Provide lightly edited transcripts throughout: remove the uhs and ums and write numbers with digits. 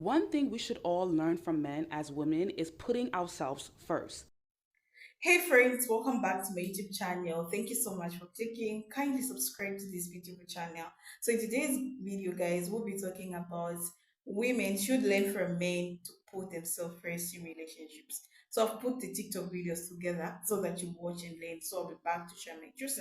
One thing we should all learn from men as women is putting ourselves first. Hey friends, welcome back to my YouTube channel. Thank you so much for clicking. Kindly subscribe to this beautiful channel. So in today's video, guys, we'll be talking about women should learn from men to put themselves first in relationships. So I've put the TikTok videos together so that you watch and learn. So I'll be back to share my truths,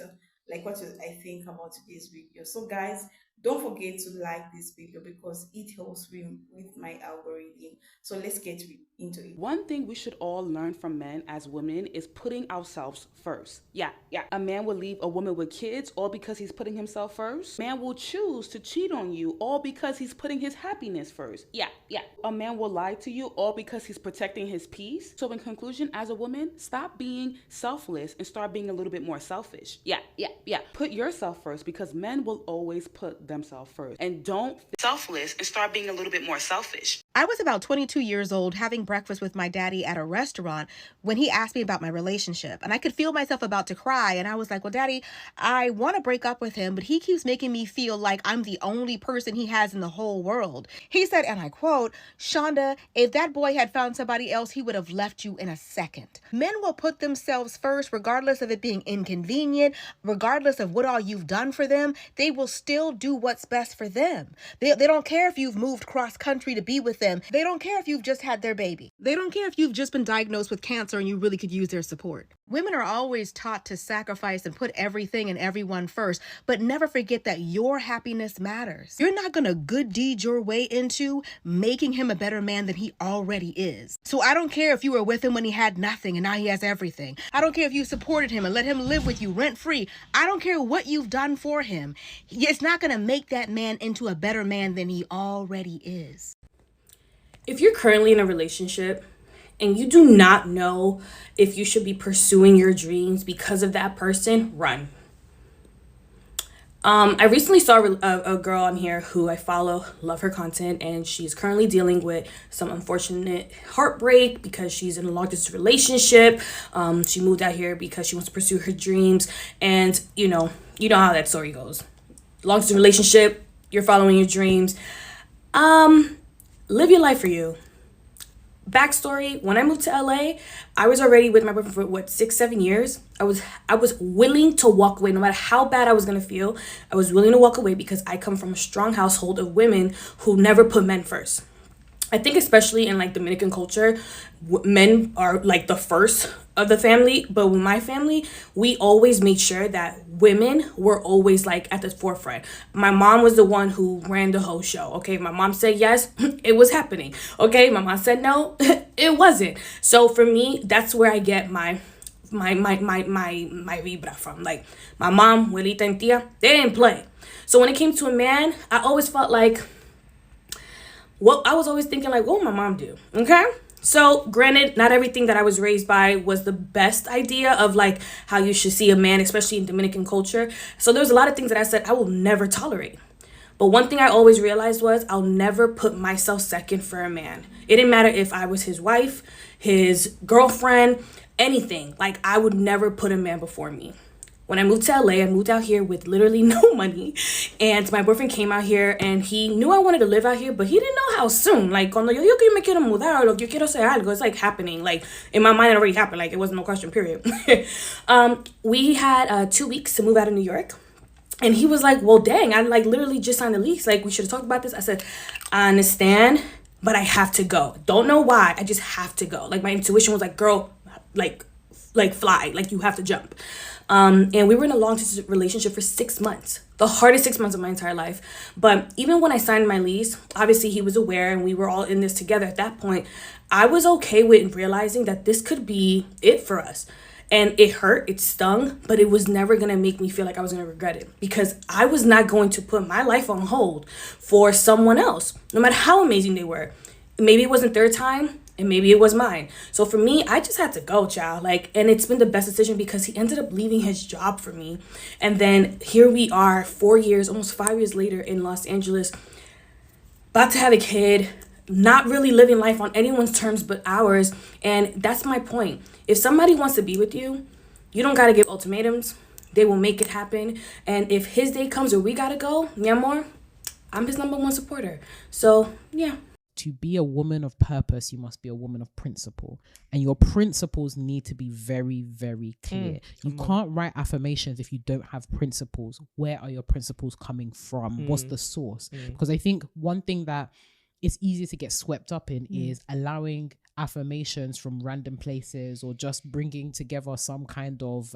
like I think about today's video. So guys, don't forget to like this video because it helps me with my algorithm. So let's get into it. One thing we should all learn from men as women is putting ourselves first. Yeah. A man will leave a woman with kids all because he's putting himself first. A man will choose to cheat on you all because he's putting his happiness first. Yeah. A man will lie to you all because he's protecting his peace. So in conclusion, as a woman, stop being selfless and start being a little bit more selfish. Yeah. Put yourself first because men will always put themselves first. And don't selfless and start being a little bit more selfish. I was about 22 years old having breakfast with my daddy at a restaurant when he asked me about my relationship. And I could feel myself about to cry. And I was like, well, daddy, I want to break up with him, but he keeps making me feel like I'm the only person he has in the whole world. He said, and I quote, Shonda, if that boy had found somebody else, he would have left you in a second. Men will put themselves first, regardless of it being inconvenient, regardless of what all you've done for them. They will still do what's best for them. They don't care if you've moved cross country to be with them. They don't care if you've just had their baby. They don't care if you've just been diagnosed with cancer and you really could use their support. Women are always taught to sacrifice and put everything and everyone first, but never forget that your happiness matters. You're not gonna good deed your way into making him a better man than he already is. So I don't care if you were with him when he had nothing and now he has everything. I don't care if you supported him and let him live with you rent free. I don't care what you've done for him. It's not gonna make that man into a better man than he already is. If you're currently in a relationship and you do not know if you should be pursuing your dreams because of that person, run. I recently saw a girl on here who I follow, love her content, and she's currently dealing with some unfortunate heartbreak because she's in a long distance relationship. She moved out here because she wants to pursue her dreams, and you know how that story goes. Long distance relationship, you're following your dreams. Live your life for you. Backstory, when I moved to LA, I was already with my boyfriend for 6-7 years. I was willing to walk away no matter how bad I was gonna feel. I was willing to walk away because I come from a strong household of women who never put men first. I think especially in like Dominican culture, men are like the first of the family, but with my family, we always made sure that women were always like at the forefront. My mom was the one who ran the whole show. Okay, my mom said yes, it was happening. Okay, my mom said no, it wasn't. So for me, that's where I get my vibra from. Like my mom, abuelita and tia, they didn't play. So when it came to a man, I always felt like I was always thinking like, what would my mom do? Okay. So granted, not everything that I was raised by was the best idea of like how you should see a man, especially in Dominican culture. So there was a lot of things that I said I will never tolerate. But one thing I always realized was I'll never put myself second for a man. It didn't matter if I was his wife, his girlfriend, anything. Like I would never put a man before me. When I moved to LA, I moved out here with literally no money. And my boyfriend came out here and he knew I wanted to live out here, but he didn't know how soon. Like, cuando yo digo que me quiero mudar, o yo quiero hacer algo, it's like happening. Like, in my mind, it already happened. Like, it wasn't no question, period. We had 2 weeks to move out of New York. And he was like, well, dang, I like literally just signed a lease. Like, we should have talked about this. I said, I understand, but I have to go. Don't know why. I just have to go. Like, my intuition was like, girl, like fly. Like, you have to jump. And we were in a long relationship for 6 months, the hardest 6 months of my entire life. But even when I signed my lease, obviously he was aware and we were all in this together at that point. I was okay with realizing that this could be it for us. And it hurt, it stung, but it was never going to make me feel like I was going to regret it because I was not going to put my life on hold for someone else, no matter how amazing they were. Maybe it wasn't their time. And maybe it was mine. So for me, I just had to go, child. Like, and it's been the best decision because he ended up leaving his job for me. And then here we are 4 years, almost 5 years later in Los Angeles, about to have a kid, not really living life on anyone's terms but ours. And that's my point. If somebody wants to be with you, you don't got to give ultimatums. They will make it happen. And if his day comes or we got to go, mi amor, I'm his #1 supporter. So, yeah. to be a woman of purpose, you must be a woman of principle. And your principles need to be very, very clear. You can't write affirmations if you don't have principles. Where are your principles coming from? What's the source? Because I think one thing that it's easy to get swept up in is allowing affirmations from random places, or just bringing together some kind of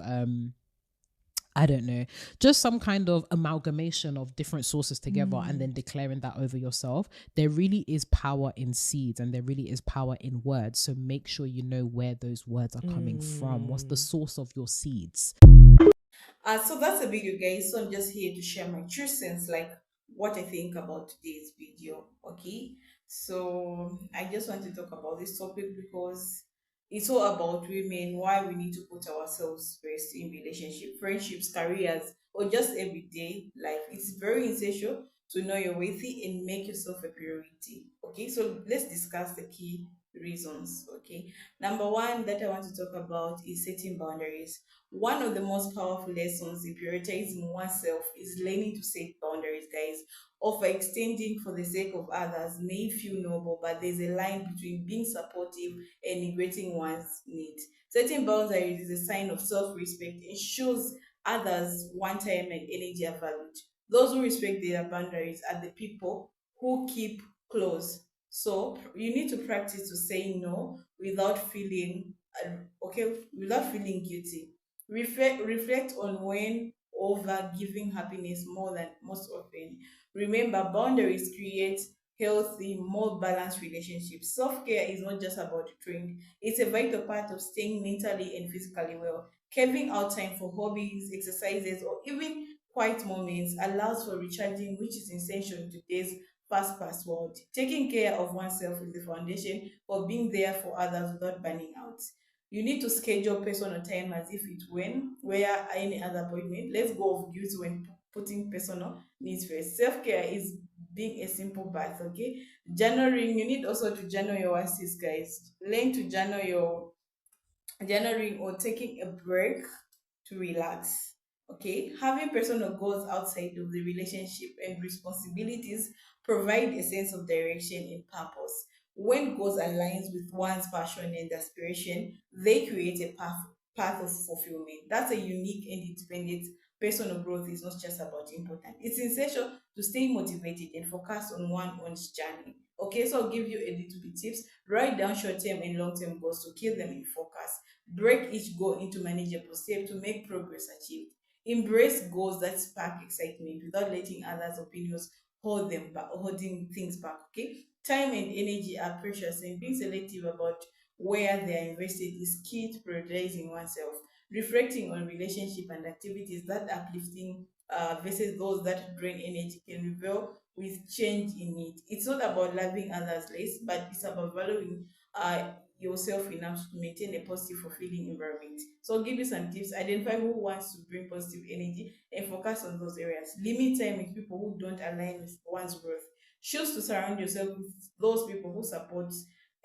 I don't know, just some kind of amalgamation of different sources together and then declaring that over yourself. There really is power in seeds, and there really is power in words. So make sure you know where those words are coming from. What's the source of your seeds? So that's a video, guys. So I'm just here to share my true sense, like what I think about today's video. Okay. So I just want to talk about this topic because it's all about women, why we need to put ourselves first in relationship, friendships, careers, or just everyday life. It's very essential to know your worthy and make yourself a priority. Okay. So let's discuss the key reasons. Okay. Number one that I want to talk about is setting boundaries. One of the most powerful lessons in prioritizing oneself is learning to set boundaries, guys. Overextending for the sake of others may feel noble, but there's a line between being supportive and neglecting one's needs. Setting boundaries is a sign of self respect. It shows others one time and energy are valued. Those who respect their boundaries are the people who keep close. So you need to practice to say no without feeling without feeling guilty. Reflect on when over giving happiness more than most often. Remember, boundaries create healthy, more balanced relationships. Self care is not just about the trend, it's a vital part of staying mentally and physically well. Carving out time for hobbies, exercises, or even quiet moments allows for recharging, which is essential in today's fast world. Taking care of oneself is the foundation for being there for others without burning out. You need to schedule personal time as if it where any other appointment. Let's go of guilt when putting personal needs first. Self-care is being a simple bath, okay? Journaling, you need also to journal your worries, guys. Learn to journal your journaling or taking a break to relax. Okay, having personal goals outside of the relationship and responsibilities provide a sense of direction and purpose. When goals aligns with one's passion and aspiration, they create a path of fulfillment. That's a unique and independent personal growth is not just about important. It's essential to stay motivated and focus on one's journey. Okay, so I'll give you a little bit tips. Write down short-term and long-term goals to keep them in focus. Break each goal into manageable steps to make progress achieved. Embrace goals that spark excitement without letting others' opinions holding things back. Okay, time and energy are precious, and being selective about where they are invested is key to prioritizing oneself. Reflecting on relationship and activities that uplifting versus those that drain energy can reveal with change in it. It's not about loving others less, but it's about valuing yourself enough to maintain a positive, fulfilling environment. So I'll give you some tips. Identify who wants to bring positive energy and focus on those areas. Limit time with people who don't align with one's growth. Choose to surround yourself with those people who support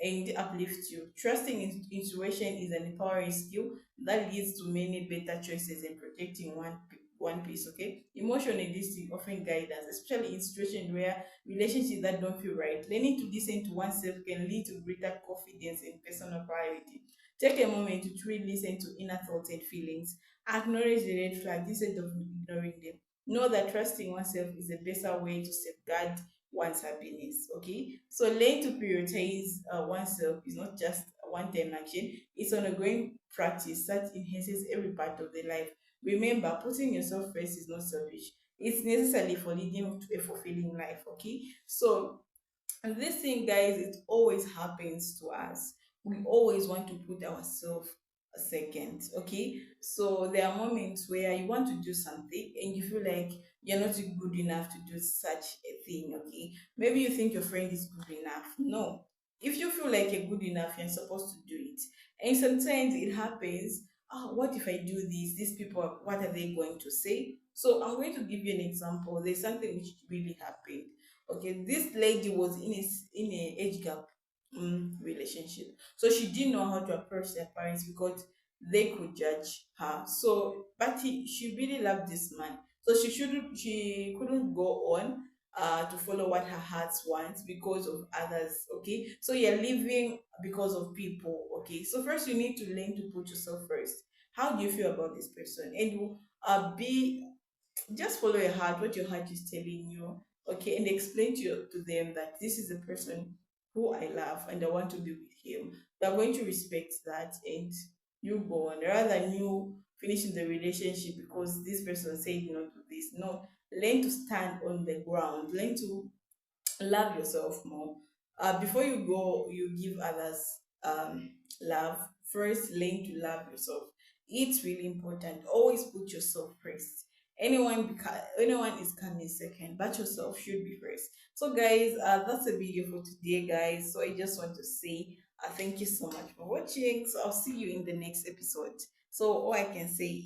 and uplift you. Trusting intuition is an empowering skill that leads to many better choices and protecting one piece. Okay, emotion and instinct often guide us, especially in situations where relationships that don't feel right. Learning to listen to oneself can lead to greater confidence and personal priority. Take a moment to truly listen to inner thoughts and feelings. Acknowledge the red flags instead of ignoring them. Know that trusting oneself is a better way to safeguard one's happiness. Okay, so learn to prioritize oneself is not just a one-time action; it's an ongoing practice that enhances every part of the life. Remember, putting yourself first is not selfish. It's necessary for leading to a fulfilling life. Okay, so and this thing, guys, it always happens to us. We always want to put ourselves second. Okay, so there are moments where you want to do something and you feel like you're not good enough to do such a thing. Okay, maybe you think your friend is good enough. No, if you feel like you're good enough, you're supposed to do it. And sometimes it happens. Oh, what if I do this? These people, what are they going to say? So I'm going to give you an example. There's something which really happened. Okay, this lady was in a age gap relationship, so she didn't know how to approach their parents because they could judge her. So but she really loved this man, so she couldn't go on to follow what her heart wants because of others. Okay, so you're living because of people. Okay, so first you need to learn to put yourself first. How do you feel about this person? And you be just follow your heart, what your heart is telling you. Okay, and explain to them that this is the person who I love and I want to be with him. They're going to respect that, and you go on rather than you finishing the relationship because this person said no to this. No, learn to stand on the ground, learn to love yourself more. Before you go, you give others love. First, learn to love yourself. It's really important. Always put yourself first. Anyone is coming second, but yourself should be first. So, guys, that's a video for today, guys. So, I just want to say thank you so much for watching. So, I'll see you in the next episode. So, all I can say